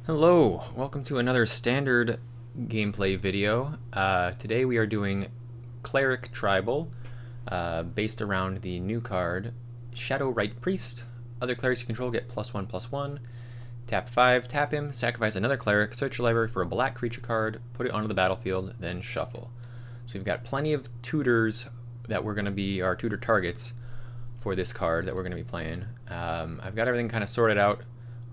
Hello, welcome to another standard gameplay video. Today we are doing Cleric Tribal, based around the new card Shadow Rite Priest. Other clerics you control get +1/+1. Tap 5, tap him, sacrifice another cleric, search your library for a black creature card, put it onto the battlefield, then shuffle. So we've got plenty of tutors that we're going to be our tutor targets for this card that we're going to be playing. I've got everything kind of sorted out.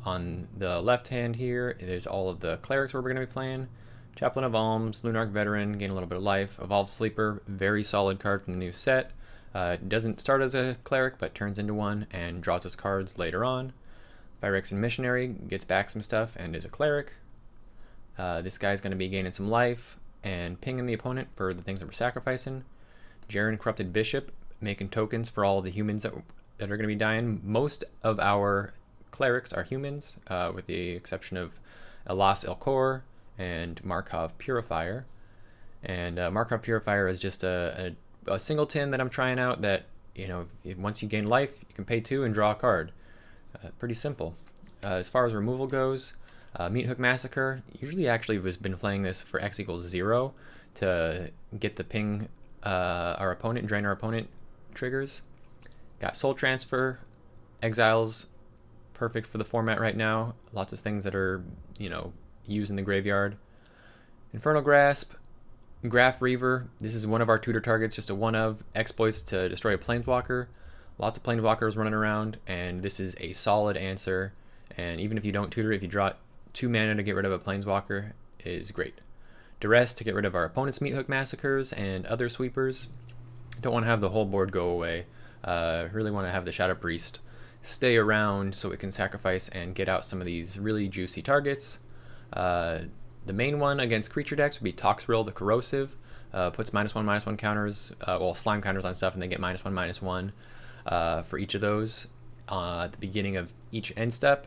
On the left hand here, there's all of the clerics where we're going to be playing. Chaplain of Alms, Lunarch Veteran, gain a little bit of life. Evolved Sleeper, very solid card from the new set. Doesn't start as a cleric, but turns into one and draws us cards later on. Phyrexian Missionary gets back some stuff and is a cleric. This guy's going to be gaining some life and pinging the opponent for the things that we're sacrificing. Jaren Corrupted Bishop, making tokens for all of the humans that are going to be dying. Most of our clerics are humans, with the exception of Elas Elcor and Markov Purifier. And Markov Purifier is just a singleton that I'm trying out that, you know, once you gain life, you can pay 2 and draw a card. Pretty simple. As far as removal goes, Meat Hook Massacre, usually actually has been playing this for x=0 to get the ping our opponent and drain our opponent triggers. Got Soul Transfer, Exiles, perfect for the format right now. Lots of things that are, you know, used in the graveyard. Infernal Grasp, Graph Reaver. This is one of our tutor targets, just a one of. Exploits to destroy a Planeswalker. Lots of Planeswalkers running around, and this is a solid answer. And even if you don't tutor, if you draw 2 mana to get rid of a Planeswalker, it is great. Duress to get rid of our opponent's Meat Hook Massacres and other sweepers. Don't want to have the whole board go away. Really want to have the Shadow Priest stay around so it can sacrifice and get out some of these really juicy targets. The main one against creature decks would be Toxrill the Corrosive. Puts -1/-1 counters, well, slime counters on stuff, and they get -1/-1 for each of those at the beginning of each end step.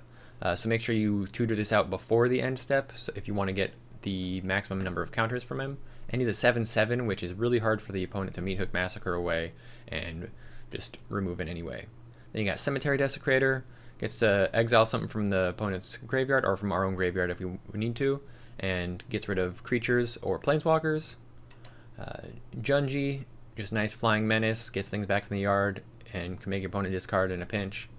So make sure you tutor this out before the end step, so if you want to get the maximum number of counters from him. And he's a 7/7, which is really hard for the opponent to Meat Hook Massacre away and just remove it anyway. Then you got Cemetery Desecrator, gets to exile something from the opponent's graveyard or from our own graveyard if we need to, and gets rid of creatures or planeswalkers. Junji, just nice flying menace, gets things back from the yard and can make your opponent discard in a pinch.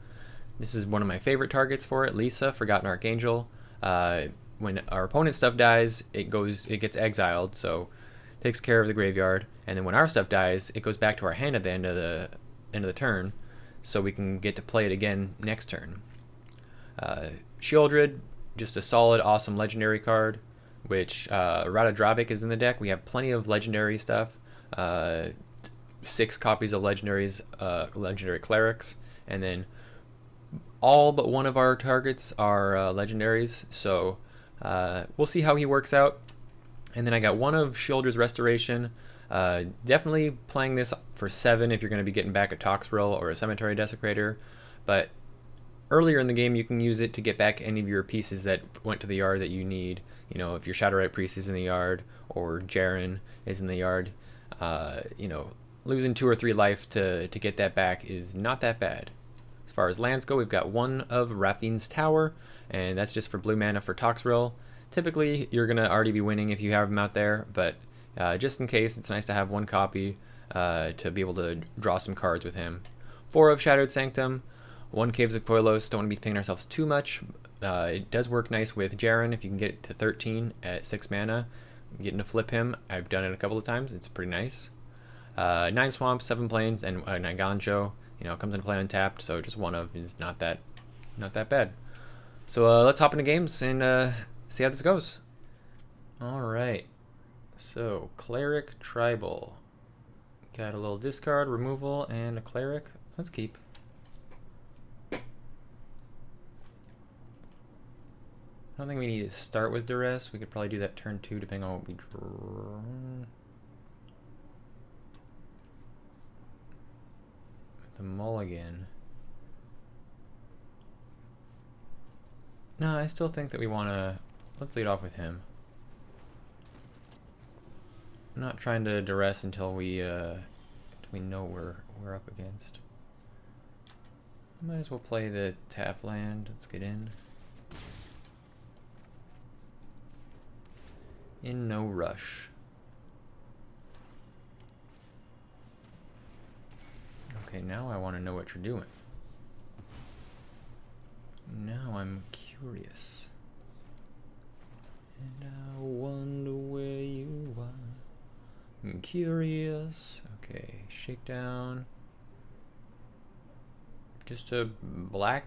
This is one of my favorite targets for it, Lisa, Forgotten Archangel. When our opponent's stuff dies, it gets exiled, so takes care of the graveyard, and then when our stuff dies, it goes back to our hand at the end of the turn, so we can get to play it again next turn. Shieldred, just a solid, awesome legendary card, which Rada Drabic is in the deck. We have plenty of legendary stuff, 6 copies of legendaries, legendary clerics, and then all but one of our targets are legendaries, so we'll see how he works out. And then I got one of Shieldred's Restoration. Definitely playing this for 7 if you're going to be getting back a Toxrill or a Cemetery Desecrator, but earlier in the game you can use it to get back any of your pieces that went to the yard that you need. You know, if your Shadow Rite Priest is in the yard or Jaren is in the yard, you know, losing 2 or 3 life to get that back is not that bad. As far as lands go, we've got one of Rafine's Tower, and that's just for blue mana for Toxrill. Typically, you're going to already be winning if you have him out there, but just in case, it's nice to have 1 copy to be able to draw some cards with him. 4 of Shattered Sanctum, 1 Caves of Koilos. Don't want to be paying ourselves too much. It does work nice with Jaren if you can get it to 13 at 6 mana. Getting to flip him, I've done it a couple of times. It's pretty nice. 9 Swamps, 7 Plains, and Naiganjo. You know, comes into play untapped, so just one of is not that bad. So let's hop into games and see how this goes. All right. So Cleric Tribal. Got a little discard, removal, and a cleric. Let's keep. I don't think we need to start with Duress. We could probably do that turn 2 depending on what we draw. The mulligan. No, I still think that we want to... Let's lead off with him. I'm not trying to duress until we know we're up against. I might as well play the tap land. Let's get in. In no rush. Okay, now I want to know what you're doing. Now I'm curious. And I wonder where you are. I'm curious. Okay, shakedown. Just a black,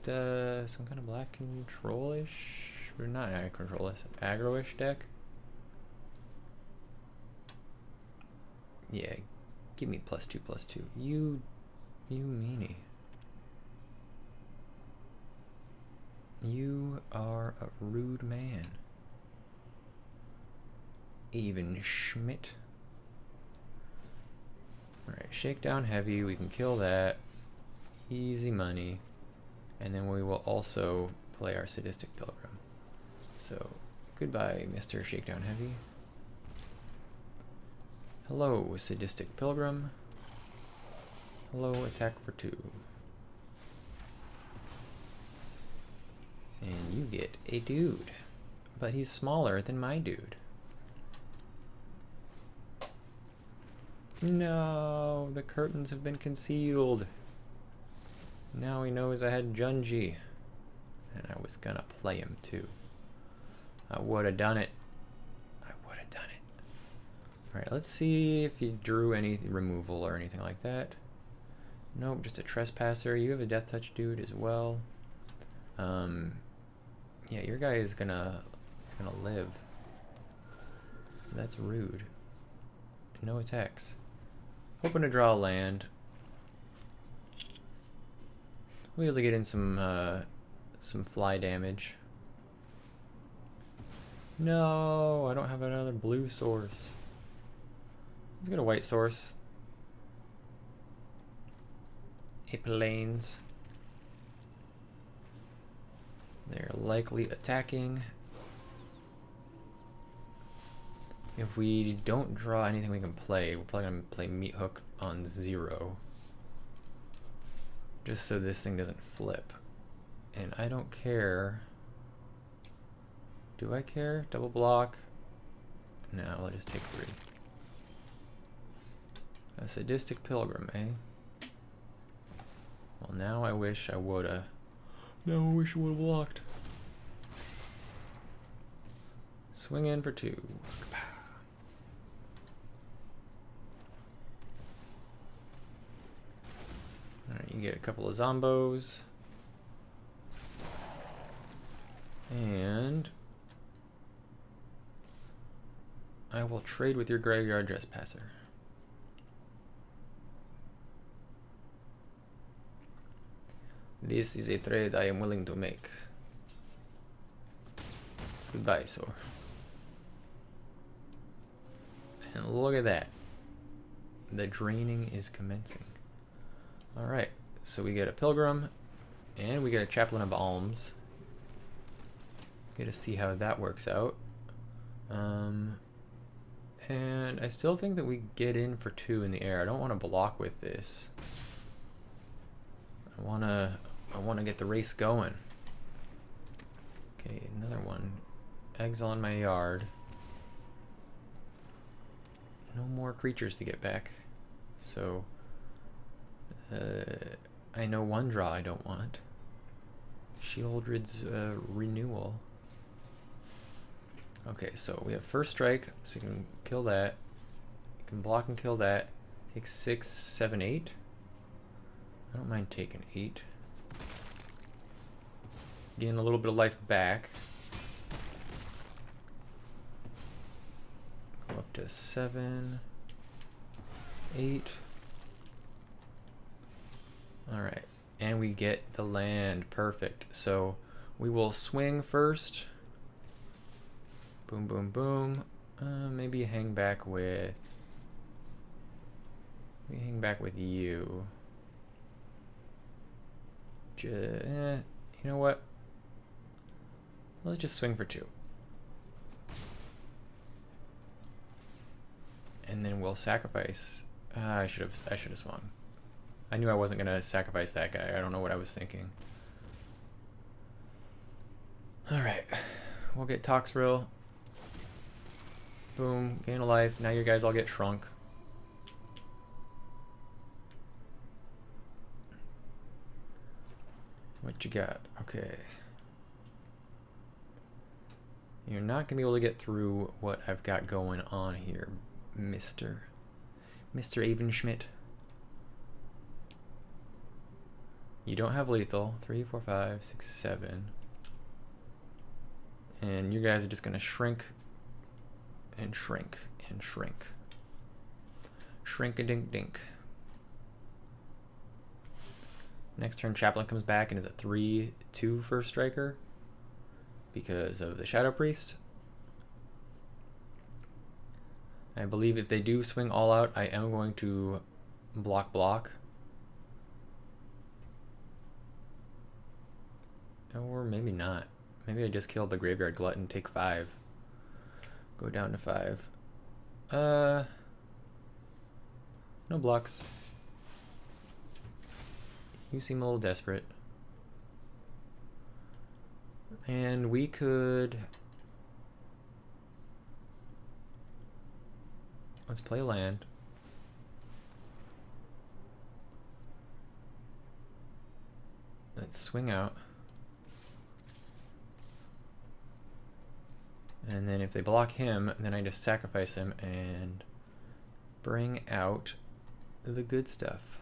some kind of black control-ish, or not control-ish, aggro-ish deck. Yeah, give me +2/+2. You meanie. You are a rude man. Even Schmidt. Alright, shakedown heavy, we can kill that. Easy money. And then we will also play our Sadistic Pilgrim. So, goodbye, Mr. Shakedown Heavy. Hello, Sadistic Pilgrim. Hello, attack for 2. And you get a dude. But he's smaller than my dude. No, the curtains have been concealed. Now he knows I had Junji. And I was gonna play him too. I would have done it. I would have done it. Alright, let's see if you drew any removal or anything like that. Nope, just a trespasser. You have a death touch dude as well. Yeah, your guy is gonna live. That's rude. No attacks. Hoping to draw a land. We'll be able to get in some fly damage. No, I don't have another blue source. Let's get a white source. A plains. They're likely attacking. If we don't draw anything we can play, we're probably going to play Meat Hook on 0. Just so this thing doesn't flip. And I don't care. Do I care? Double block? No, I'll just take 3. A Sadistic Pilgrim, eh? Well, now I wish I woulda. Now I wish I woulda blocked. Swing in for 2. Alright, you get a couple of zombos. And I will trade with your Graveyard Trespasser. This is a trade I am willing to make. Goodbye, sir. And look at that. The draining is commencing. Alright, so we get a Pilgrim, and we get a Chaplain of Alms. Get to see how that works out. And I still think that we get in for 2 in the air. I don't want to block with this. I wanna get the race going. Okay, another one. Exile in my yard. No more creatures to get back. So I know one draw I don't want. Sheoldred's renewal. Okay, so we have first strike, so you can kill that. You can block and kill that. Take 6, 7, 8. I don't mind taking 8. Gain a little bit of life back. Go up to 7, 8. Alright, and we get the land. Perfect. So we will swing first. Boom, boom, boom. Maybe hang back with... Maybe hang back with you. You know what? Let's just swing for 2. And then we'll sacrifice. I should have swung. I knew I wasn't gonna sacrifice that guy. I don't know what I was thinking. All right, we'll get Toxrill. Boom, gain a life. Now you guys all get shrunk. What you got? Okay. You're not gonna be able to get through what I've got going on here, Mr. Avenschmidt. You don't have lethal. 3, 4, 5, 6, 7. And you guys are just gonna shrink and shrink and shrink. Shrink a dink dink. Next turn, Chaplain comes back and is a 3/2 first striker because of the Shadow Priest. I believe if they do swing all out, I am going to block. Or maybe not. Maybe I just killed the Graveyard Glutton, take 5. Go down to 5. No blocks. You seem a little desperate. And we could... Let's play land. Let's swing out. And then if they block him, then I just sacrifice him and bring out the good stuff.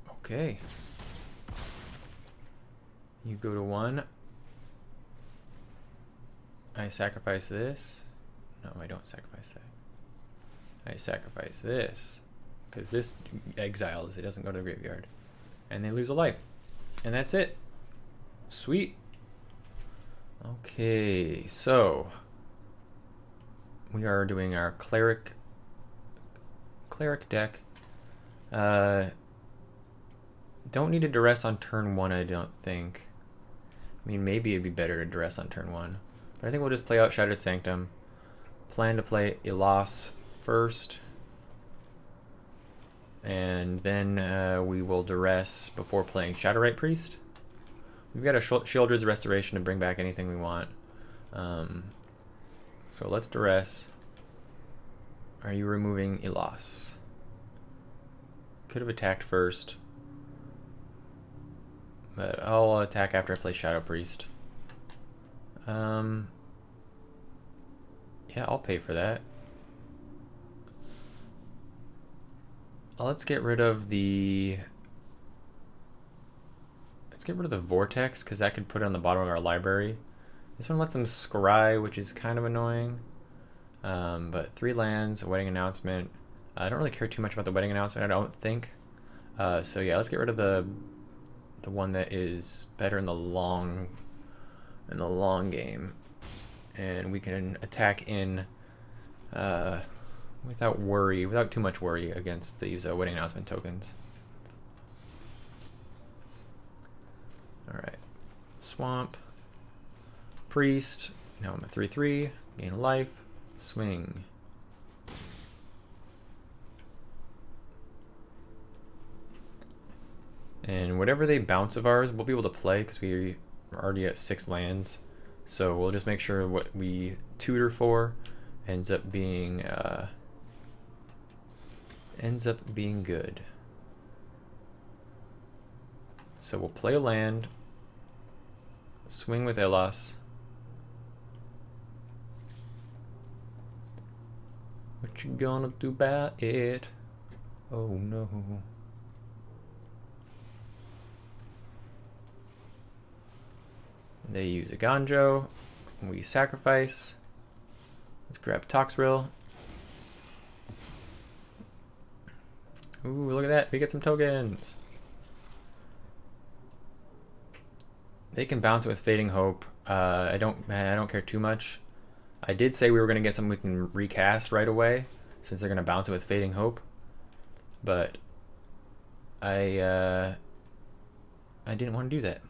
Okay. You go to 1. I sacrifice this. No, I don't sacrifice that. I sacrifice this. Because this exiles, it doesn't go to the graveyard. And they lose a life. And that's it. Sweet. Okay, so we are doing our Cleric deck. Don't need to duress on turn 1, I don't think. I mean, maybe it'd be better to duress on turn 1. But I think we'll just play out Shattered Sanctum. Plan to play Elos first. And then we will duress before playing Shadowrite Priest. We've got a Shieldred's Restoration to bring back anything we want. So let's duress. Are you removing Elos? Could have attacked first. But I'll attack after I play Shadow Priest. Yeah, I'll pay for that. Let's get rid of the Vortex, because that could put it on the bottom of our library. This one lets them scry, which is kind of annoying. But 3 lands, a Wedding Announcement. I don't really care too much about the Wedding Announcement, I don't think. So yeah, let's get rid of the one that is better in the long game, and we can attack in without too much worry against these Wedding Announcement tokens. All right, Swamp, Priest. Now I'm a 3/3, gain life, swing. And whatever they bounce of ours, we'll be able to play because we are already at 6 lands. So we'll just make sure what we tutor for ends up being good. So we'll play a land, swing with Elos. What you gonna do about it? Oh no. They use a Ganjo. We sacrifice. Let's grab Toxrill. Ooh, look at that. We get some tokens. They can bounce it with Fading Hope. I don't care too much. I did say we were going to get something we can recast right away, since they're going to bounce it with Fading Hope. But I didn't want to do that.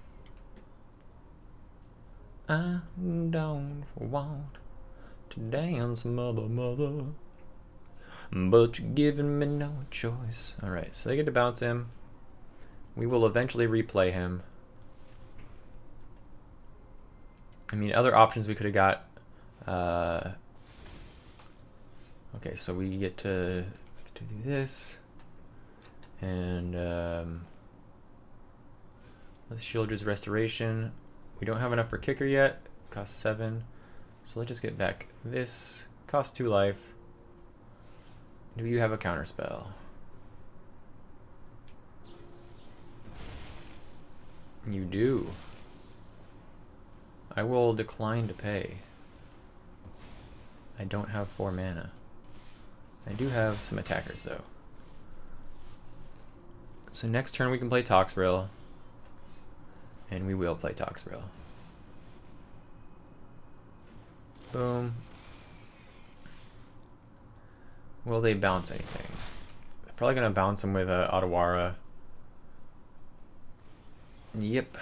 I don't want to dance, mother, but you're giving me no choice. Alright, so they get to bounce him. We will eventually replay him. I mean, other options we could have got. Okay, so we get to do this. And let's shield his restoration. We don't have enough for kicker yet. Costs 7. So let's just get back this. Costs 2 life. Do you have a counter spell? You do. I will decline to pay. I don't have 4 mana. I do have some attackers though. So next turn we can play Toxrill. And we will play Toxrill. Boom. Will they bounce anything? They're probably going to bounce him with Otawara. Yep.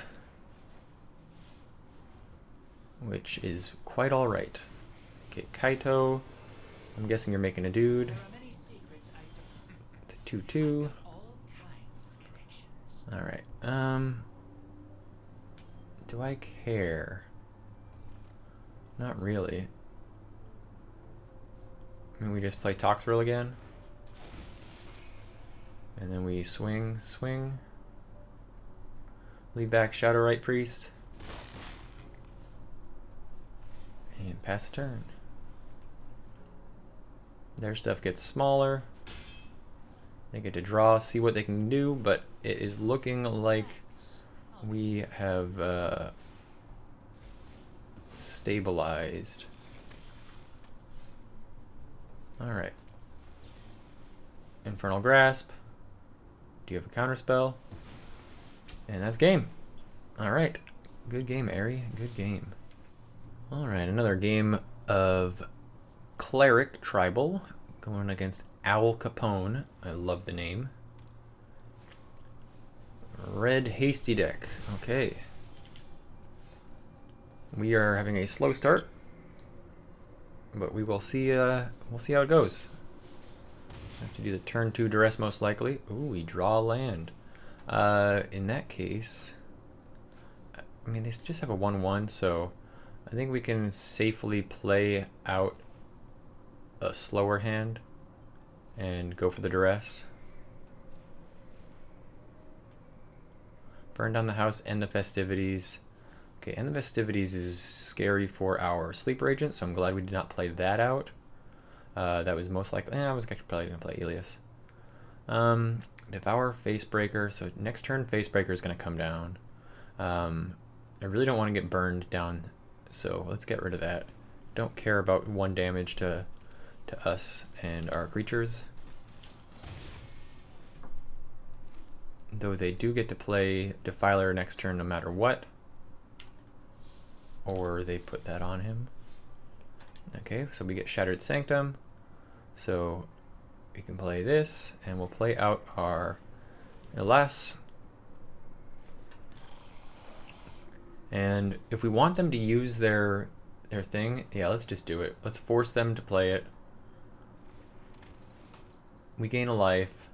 Which is quite alright. Okay, Kaito. I'm guessing you're making a dude. It's a 2/2. Alright. Do I care? Not really. I mean, we just play Toxrill again. And then we swing. Lead back Shadowrite Priest. And pass the turn. Their stuff gets smaller. They get to draw, see what they can do, but it is looking like we have stabilized. Alright. Infernal Grasp. Do you have a counterspell? And that's game. Alright. Good game, Ari. Good game. Alright, another game of Cleric Tribal going against Owl Capone. I love the name. Red Hasty deck. Okay. We are having a slow start, but we will see. We'll see how it goes. Have to do the turn 2 duress most likely. Ooh, we draw land. In that case, I mean they just have a 1/1, so I think we can safely play out a slower hand and go for the duress. Burn down the house, end the festivities. Okay, end the festivities is scary for our sleeper agent, so I'm glad we did not play that out. That was most likely. I was actually probably going to play Elias. Devour Facebreaker. So next turn, Facebreaker is going to come down. I really don't want to get burned down, so let's get rid of that. Don't care about 1 damage to us and our creatures. Though they do get to play Defiler next turn no matter what. Or they put that on him. Okay, so we get Shattered Sanctum. So we can play this, and we'll play out our Elias. And if we want them to use their thing, yeah, let's just do it. Let's force them to play it. We gain a life.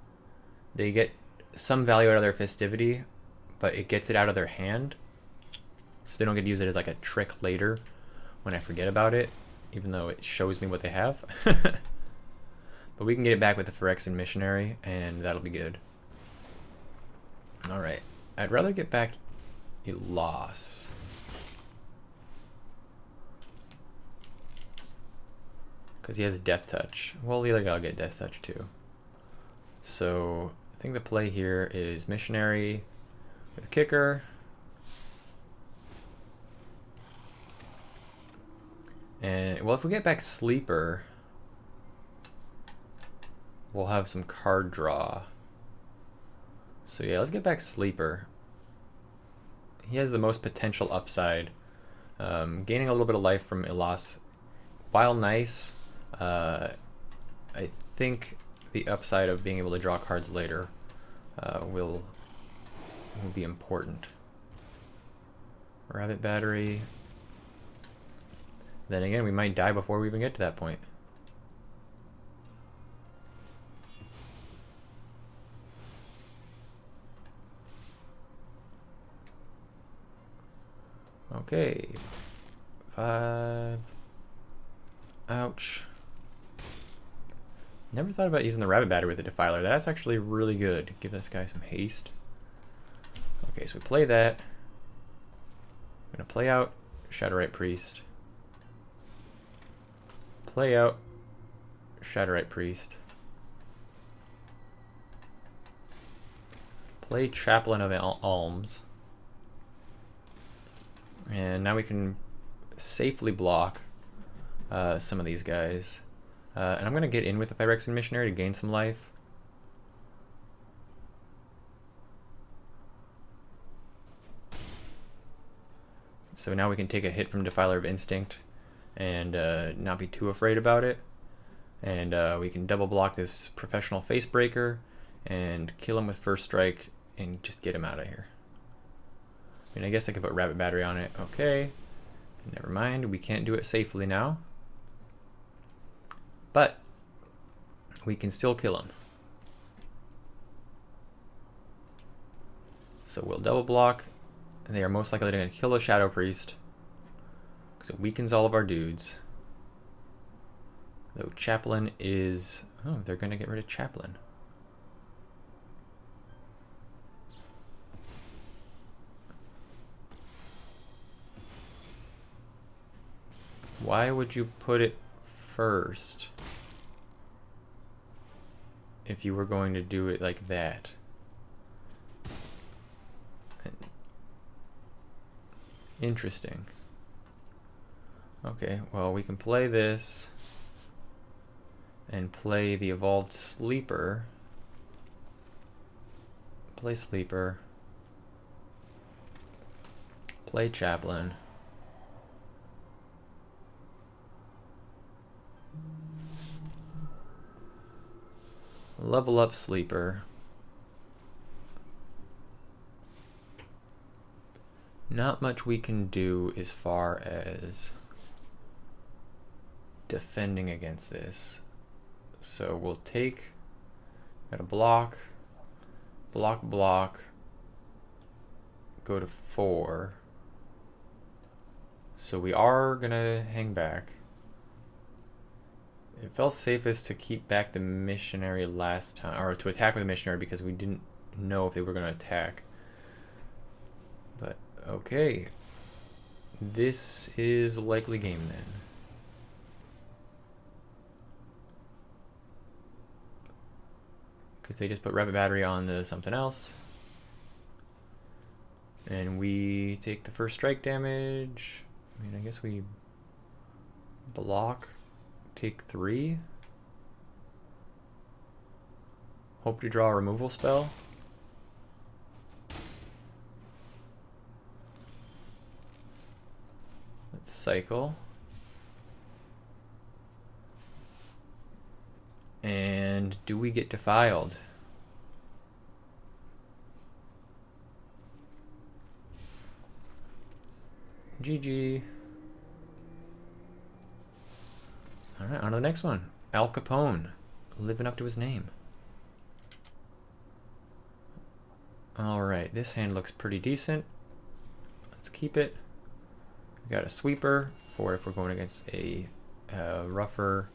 They get some value out of their festivity, but it gets it out of their hand. So they don't get to use it as like a trick later when I forget about it, even though it shows me what they have. But we can get it back with the Phyrexian Missionary, and that'll be good. Alright. I'd rather get back Elias. Because he has Death Touch. Well, the other guy will get Death Touch too. So I think the play here is Missionary with Kicker. And, well, if we get back Sleeper, we'll have some card draw. So yeah, let's get back Sleeper. He has the most potential upside. Gaining a little bit of life from Elias, while nice, I think the upside of being able to draw cards later will be important. Rabbit Battery. Then again, we might die before we even get to that point. Okay. 5. Ouch. Never thought about using the rabbit battery with the defiler. That's actually really good. Give this guy some haste. Okay, so we play that. I'm gonna play out Shadowrite Priest. Play out Shadowrite Priest. Play Chaplain of Alms. And now we can safely block some of these guys. And I'm going to get in with the Phyrexian Missionary to gain some life. So now we can take a hit from Defiler of Instinct and not be too afraid about it. And we can double block this Professional Facebreaker and kill him with First Strike and just get him out of here. I mean, I guess I could put Rabbit Battery on it. Okay. Never mind. We can't do it safely now. But we can still kill him. So we'll double block. They are most likely going to kill a Shadow Priest because it weakens all of our dudes. Though Chaplain is... Oh, they're going to get rid of Chaplain. Why would you put it first if you were going to do it like that? Interesting. Okay, well, we can play this and play the Evolved Sleeper. Play Sleeper. Play Chaplain. Level up Sleeper. Not much we can do as far as defending against this. So we'll take, got a block, block, go to 4. So we are gonna hang back. It felt safest to keep back the missionary last time, or to attack with the missionary because we didn't know if they were going to attack. But okay, this is a likely game then. Because they just put Rabbit Battery on the something else. And we take the first strike damage. I mean, I guess we block. Take 3. Hope to draw a removal spell. Let's cycle. And do we get defiled? GG. Alright, on to the next one. Al Capone, living up to his name. Alright, this hand looks pretty decent. Let's keep it. We got a sweeper for if we're going against a rougher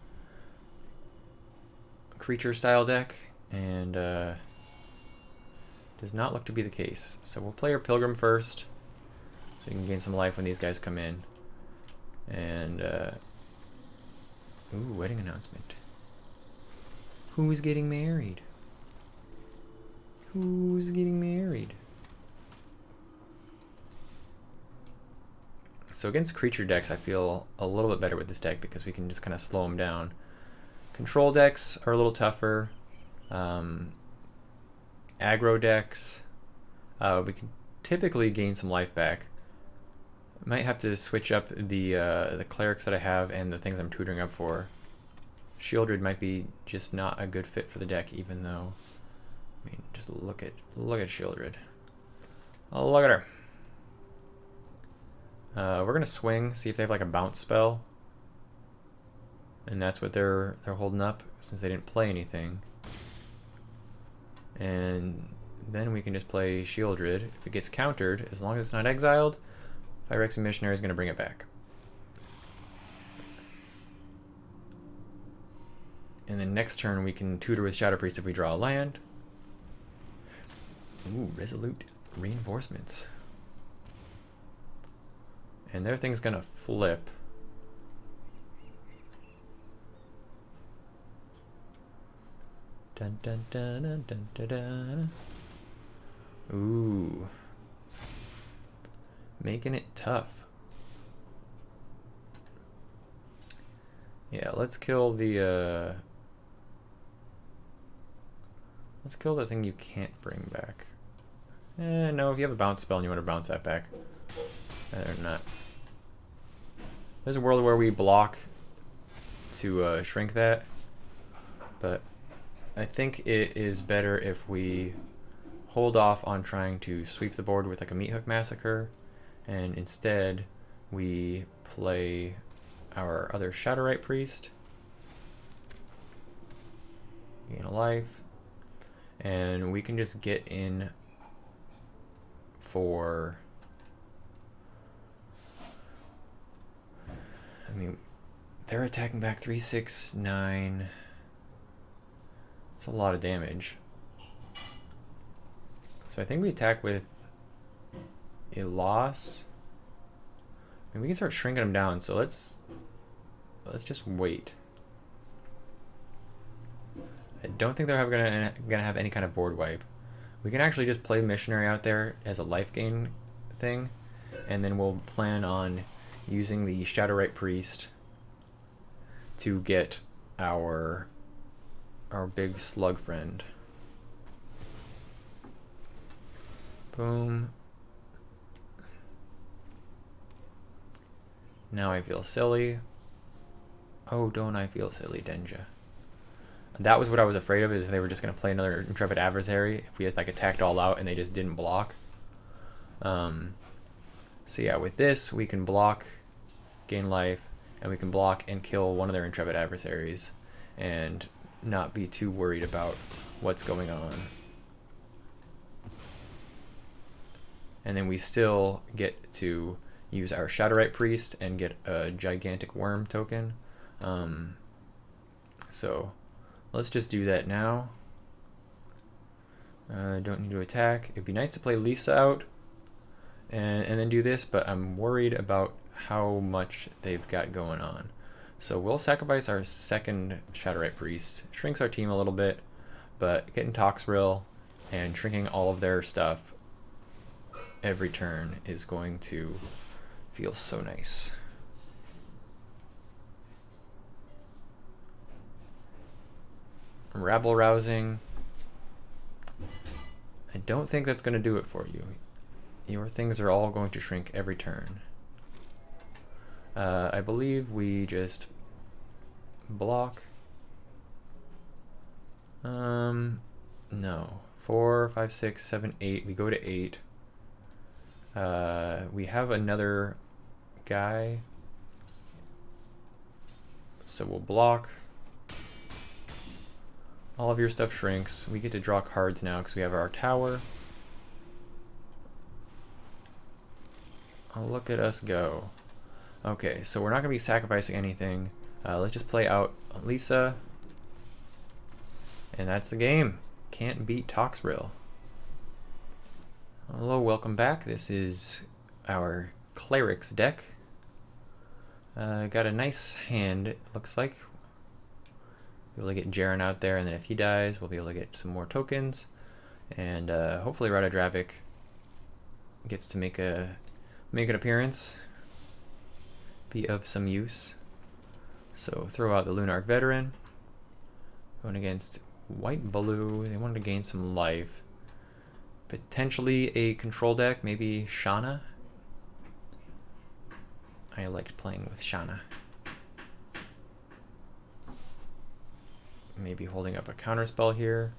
creature style deck, and does not look to be the case. So we'll play our Pilgrim first, so we can gain some life when these guys come in. And ooh, wedding announcement. Who's getting married? Who's getting married? So against creature decks, I feel a little bit better with this deck because we can just kind of slow them down. Control decks are a little tougher. Aggro decks, we can typically gain some life back. Might have to switch up the clerics that I have and the things I'm tutoring up for. Shieldred might be just not a good fit for the deck, even though, I mean, just look at Shieldred. Oh, look at her. We're gonna swing, see if they have like a bounce spell, and that's what they're holding up since they didn't play anything. And then we can just play Shieldred. If it gets countered, as long as it's not exiled, Pyrexia Missionary is going to bring it back. And then next turn we can tutor with Shadow Priest if we draw a land. Ooh, Resolute Reinforcements. And their thing's gonna flip. Dun dun dun dun dun dun dun. Ooh. Making it tough. Yeah, let's kill the let's kill the thing you can't bring back. No, if you have a bounce spell and you want to bounce that back. Or not. There's a world where we block to shrink that, but I think it is better if we hold off on trying to sweep the board with like a Meat Hook Massacre, and instead we play our other Shadowrite Priest, gain a life, and we can just get in for, I mean, they're attacking back 3, 6, 9. It's a lot of damage. So I think we attack with a loss. I mean, we can start shrinking them down. So let's just wait. I don't think they're gonna have any kind of board wipe. We can actually just play Missionary out there as a life gain thing, and then we'll plan on using the Shadowrite Priest to get our big slug friend. Boom. Now I feel silly. Oh, don't I feel silly, Denja. That was what I was afraid of, is if they were just going to play another Intrepid Adversary, if we had like attacked all out and they just didn't block. So yeah, with this we can block, gain life, and we can block and kill one of their Intrepid Adversaries and not be too worried about what's going on. And then we still get to use our Shadowrite Priest and get a gigantic worm token. So let's just do that now. Don't need to attack. It'd be nice to play Lisa out and then do this, but I'm worried about how much they've got going on. So we'll sacrifice our second Shadowrite Priest, shrinks our team a little bit, but getting Toxrill and shrinking all of their stuff every turn is going to feel so nice. Rabble Rousing. I don't think that's going to do it for you. Your things are all going to shrink every turn. I believe we just block. No. 4, 5, 6, 7, 8. We go to 8. We have another guy. So we'll block. All of your stuff shrinks. We get to draw cards now because we have our tower. Oh, look at us go. Okay, so we're not going to be sacrificing anything. Let's just play out Lisa. And that's the game. Can't beat Toxrill. Hello, welcome back. This is our Cleric's deck. Got a nice hand, it looks like. Be able to get Jaren out there, and then if he dies, we'll be able to get some more tokens. And hopefully Rada Drabic gets to make an appearance. Be of some use. So throw out the Lunarch Veteran. Going against White Blue. They wanted to gain some life. Potentially a control deck, maybe Shana. I liked playing with Shana. Maybe holding up a counterspell here.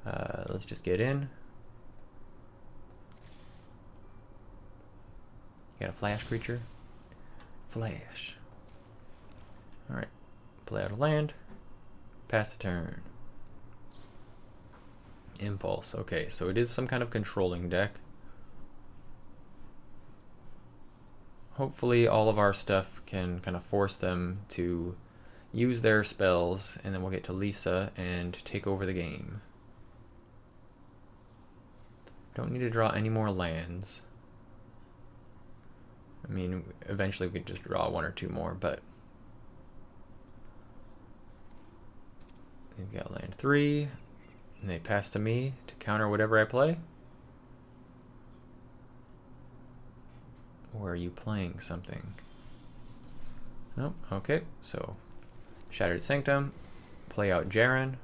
Let's just get in. You got a flash creature? Flash. Alright. Play out a land. Pass the turn. Impulse. Okay, so it is some kind of controlling deck. hopefully all of our stuff can kind of force them to use their spells, and then we'll get to Lisa and take over the game. Don't need to draw any more lands. I mean, eventually we could just draw one or two more, but they've got land 3, and they pass to me to counter whatever I play. Or are you playing something? Nope. Okay, so Shattered Sanctum, play out Jaren.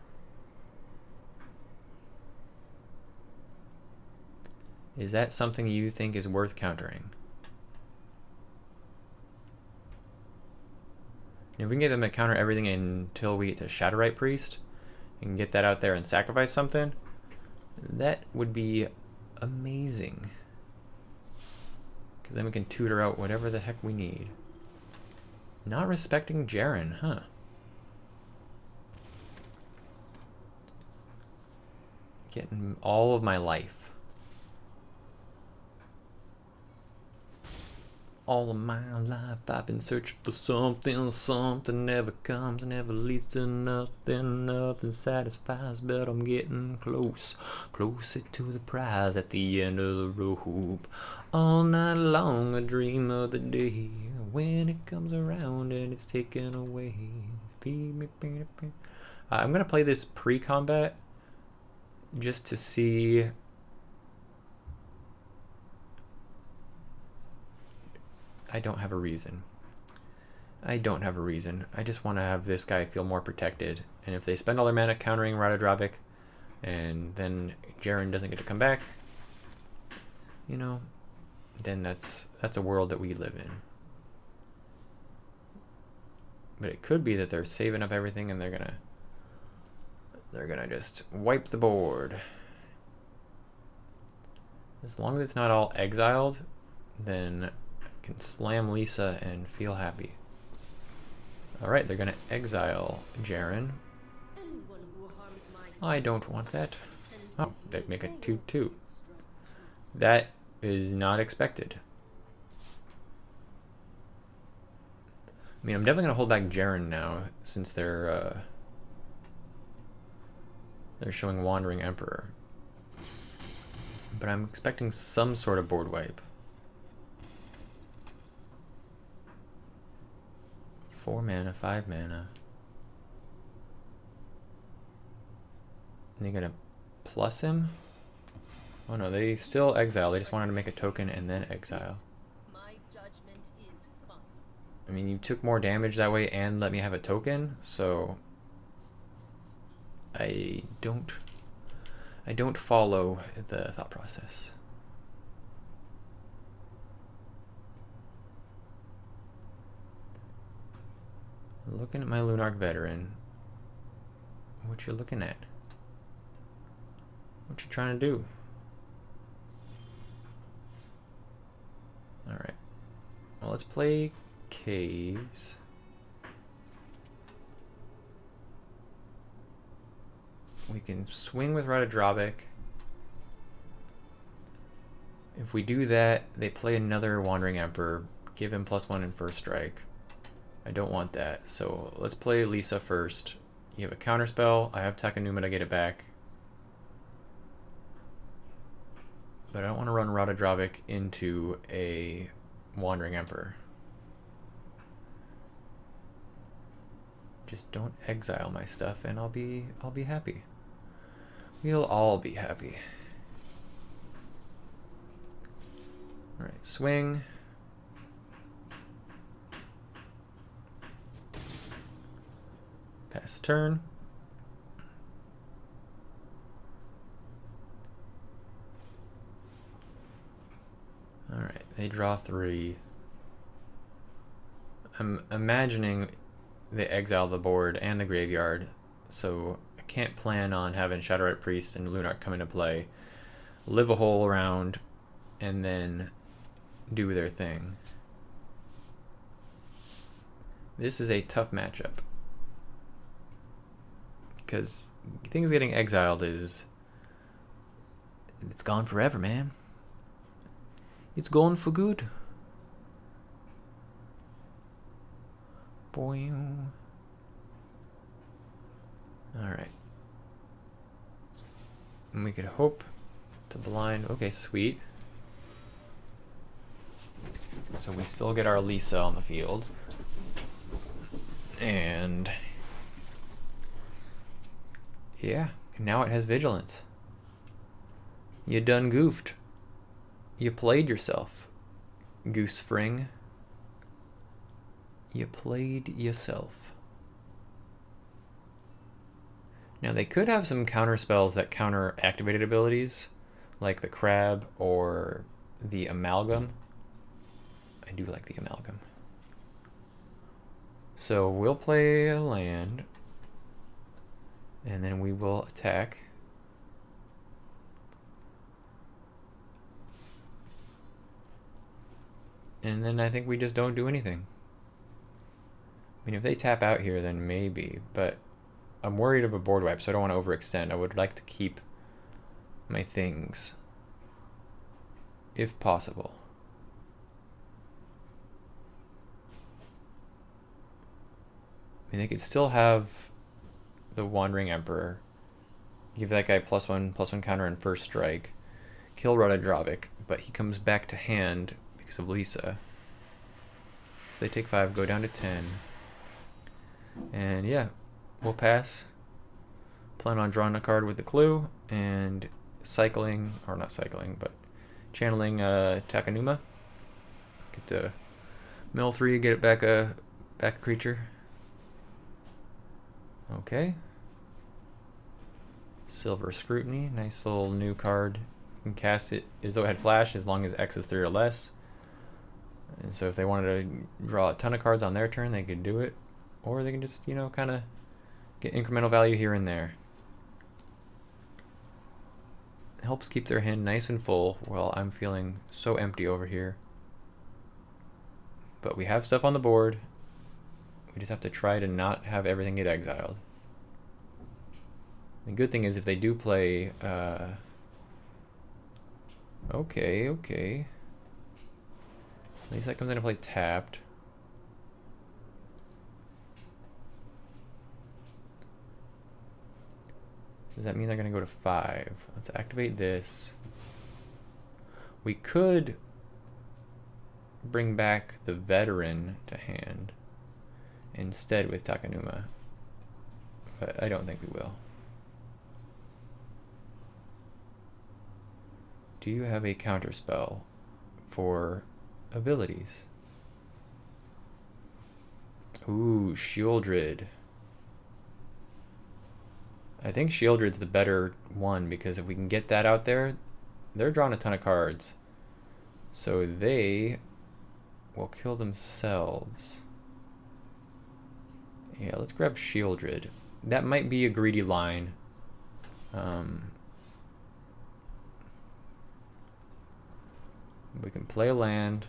Is that something you think is worth countering? And if we can get them to counter everything until we get to Shadowrite Priest and get that out there and sacrifice something, that would be amazing. Because then we can tutor out whatever the heck we need. Not respecting Jaren, huh? Getting all of my life. All of my life I've been searching for something. Something never comes, never leads to nothing. Nothing satisfies, but I'm getting close. Closer to the prize at the end of the rope. All night long I dream of the day when it comes around and it's taken away. I'm going to play this pre-combat just to see... I don't have a reason. I don't have a reason. I just want to have this guy feel more protected. And if they spend all their mana countering Radadravik, and then Jaren doesn't get to come back, you know, then that's a world that we live in. But it could be that they're saving up everything and they're gonna just wipe the board. As long as it's not all exiled, then can slam Lisa and feel happy. Alright, they're gonna exile Jaren. I don't want that. Oh, they make it 2/2. That is not expected. I mean, I'm definitely gonna hold back Jaren now since they're showing Wandering Emperor. But I'm expecting some sort of board wipe. 4 mana, 5 mana. And they're gonna plus him? Oh no, they still exile. They just wanted to make a token and then exile. I mean, you took more damage that way and let me have a token, so I don't follow the thought process. Looking at my Lunarch Veteran. What you looking at? What you trying to do? Alright. Well, let's play Caves. We can swing with Radadravik. If we do that, they play another Wandering Emperor, give him +1 in first strike. I don't want that, so let's play Lisa first. You have a counterspell. I have Takenuma to get it back. But I don't want to run Radadravik into a Wandering Emperor. Just don't exile my stuff and I'll be happy. We'll all be happy. Alright, swing. Pass turn. Alright, they draw 3. I'm imagining they exile the board and the graveyard, so I can't plan on having Shadowrite Priest and Lunarch come into play, live a whole round, and then do their thing. This is a tough matchup. Because things getting exiled it's gone forever, man. It's gone for good. Boy. Alright. And we could hope to blind. Okay, sweet. So we still get our Lisa on the field. And yeah, now it has vigilance. You done goofed. You played yourself. Goose Fring. You played yourself. Now they could have some counter spells that counter activated abilities, like the Crab or the Amalgam. I do like the Amalgam. So we'll play a land, and then we will attack. And then I think we just don't do anything. I mean, if they tap out here, then maybe, but I'm worried of a board wipe, so I don't want to overextend. I would like to keep my things, if possible. I mean, they could still have the Wandering Emperor, give that guy +1/+1 counter on first strike, kill Radadravik, but he comes back to hand because of Lisa. So they take 5, go down to 10. And yeah, we'll pass. Plan on drawing a card with the clue and cycling, or not cycling, but channeling Takenuma. Get to mill 3, get it back a creature. Okay. Silver Scrutiny, nice little new card. You can cast it as though it had flash as long as X is 3 or less. And so if they wanted to draw a ton of cards on their turn, they could do it. Or they can just, you know, kind of get incremental value here and there. It helps keep their hand nice and full while I'm feeling so empty over here. But we have stuff on the board. We just have to try to not have everything get exiled. The good thing is if they do play... Okay. At least that comes into play tapped. Does that mean they're going to go to 5? Let's activate this. We could bring back the Veteran to hand instead with Takenuma, but I don't think we will. Do you have a counterspell for abilities? Ooh, Shieldred. I think Shieldred's the better one because if we can get that out there, they're drawing a ton of cards. So they will kill themselves. Yeah, let's grab Shieldred. That might be a greedy line. We can play a land.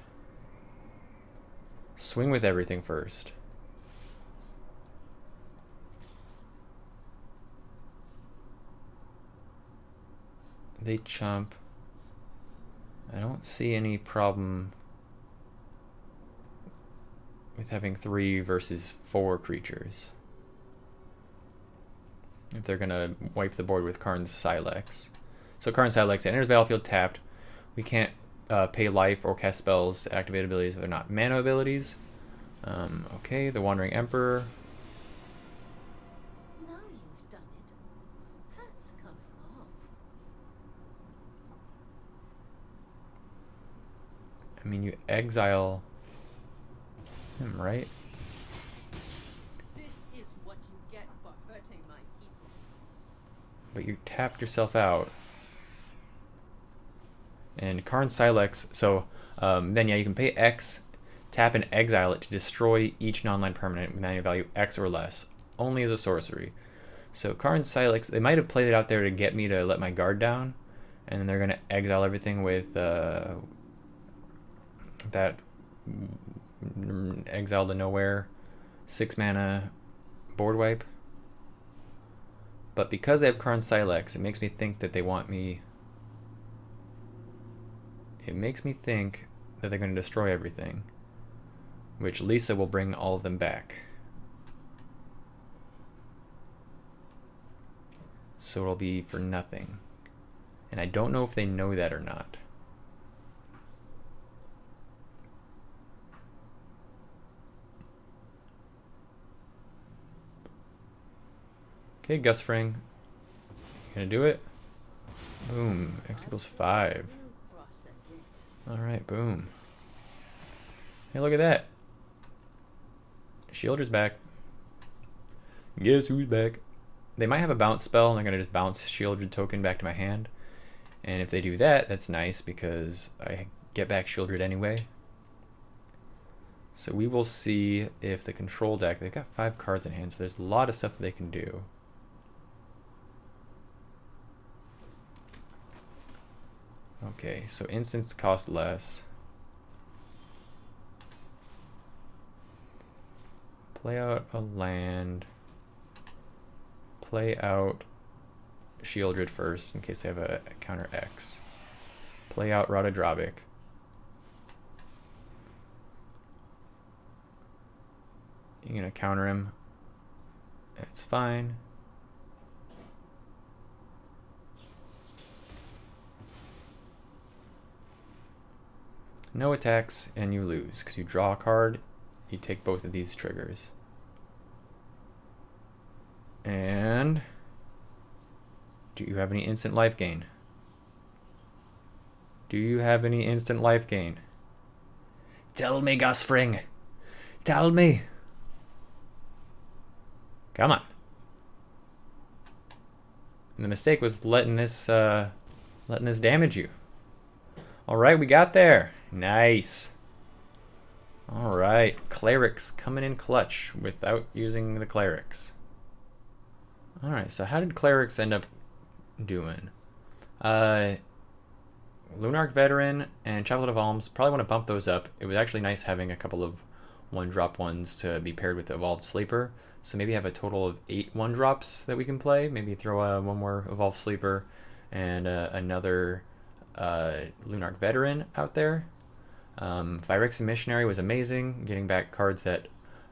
Swing with everything first. They chomp. I don't see any problem with having 3 versus 4 creatures. If they're gonna wipe the board with Karn's Silex. So Karn's Silex enters battlefield tapped. We can't pay life or cast spells to activate abilities if they're not mana abilities. Okay, the Wandering Emperor. Now you've done it. Hat's coming off. I mean, you exile him, right? This is what you get for hurting my people. But you tapped yourself out. And Karn's Silex, so then yeah, you can pay X, tap and exile it to destroy each non-land permanent with mana value X or less, only as a sorcery. So Karn's Silex, they might have played it out there to get me to let my guard down, and then they're going to exile everything with that exile to nowhere 6 mana board wipe. But because they have Karn's Silex, it makes me think that they want me... It makes me think that they're going to destroy everything, which Lisa will bring all of them back. so it'll be for nothing. And I don't know if they know that or not. Okay, Gus Fring. You gonna do it? Boom. X equals 5. Alright, boom. Hey, look at that. Shieldred's back. Guess who's back? They might have a bounce spell, and they're gonna just bounce Shieldred token back to my hand. And if they do that, that's nice because I get back Shieldred anyway. So we will see if the control deck, they've got 5 cards in hand, so there's a lot of stuff that they can do. Okay, so instants cost less. Play out a land. Play out Shieldred first in case they have a counter X. Play out Radhadrabik. You're gonna counter him. That's fine. No attacks and you lose because you draw a card, you take both of these triggers. And do you have any instant life gain? Do you have any instant life gain? Tell me, Gus Fring. Tell me. Come on. And the mistake was letting this damage you. All right, we got there. Nice. All right, Clerics coming in clutch without using the Clerics. All right, so how did Clerics end up doing? Lunarch Veteran and Chaplet of Alms, probably want to bump those up. It was actually nice having a couple of 1-drop ones to be paired with the Evolved Sleeper. So maybe have a total of 8 1-drops that we can play. Maybe throw one more Evolved Sleeper and another Lunarch Veteran out there. Phyrexian Missionary was amazing, getting back cards that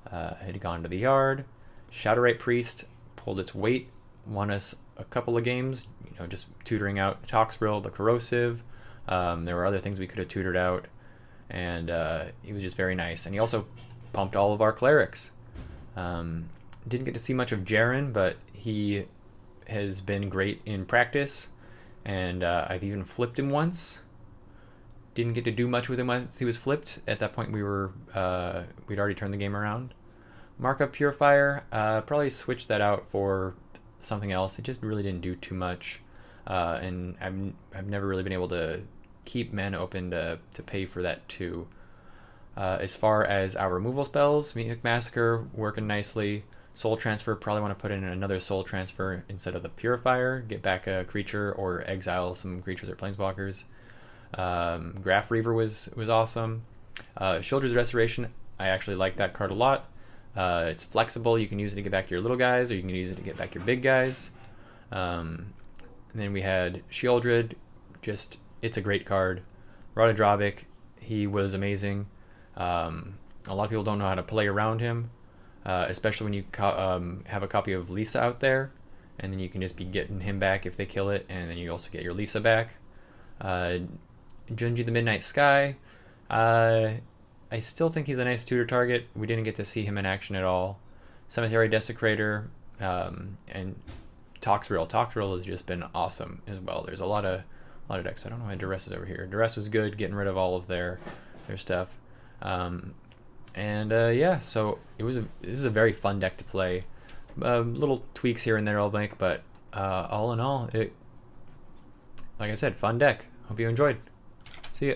had gone to the yard. Shadowrite Priest pulled its weight, won us a couple of games, you know, just tutoring out Toxrill, the Corrosive. There were other things we could have tutored out, and he was just very nice. And he also pumped all of our Clerics. Didn't get to see much of Jaren, but he has been great in practice, and I've even flipped him once. Didn't get to do much with him once he was flipped. At that point, we'd already turned the game around. Markup Purifier, probably switched that out for something else. It just really didn't do too much, and I've never really been able to keep mana open to pay for that too. As far as our removal spells, Meathook Massacre working nicely. Soul Transfer, probably want to put in another Soul Transfer instead of the Purifier. Get back a creature or exile some creatures or planeswalkers. Graph Reaver was awesome. Shieldred's Restoration, I actually like that card a lot. It's flexible. You can use it to get back to your little guys, or you can use it to get back your big guys. And then we had Shieldred. Just, it's a great card. Radhadrabik, he was amazing. A lot of people don't know how to play around him, especially when you have a copy of Lisa out there, and then you can just be getting him back if they kill it, and then you also get your Lisa back. Junji the Midnight Sky, I still think he's a nice tutor target. We didn't get to see him in action at all. Cemetery Desecrator, and Toxrill. Toxrill has just been awesome as well. There's a lot of decks. I don't know why Duress is over here. Duress was good, getting rid of all of their stuff. Yeah, so this is a very fun deck to play. Little tweaks here and there I'll make, but all in all, like I said, fun deck. Hope you enjoyed. See ya.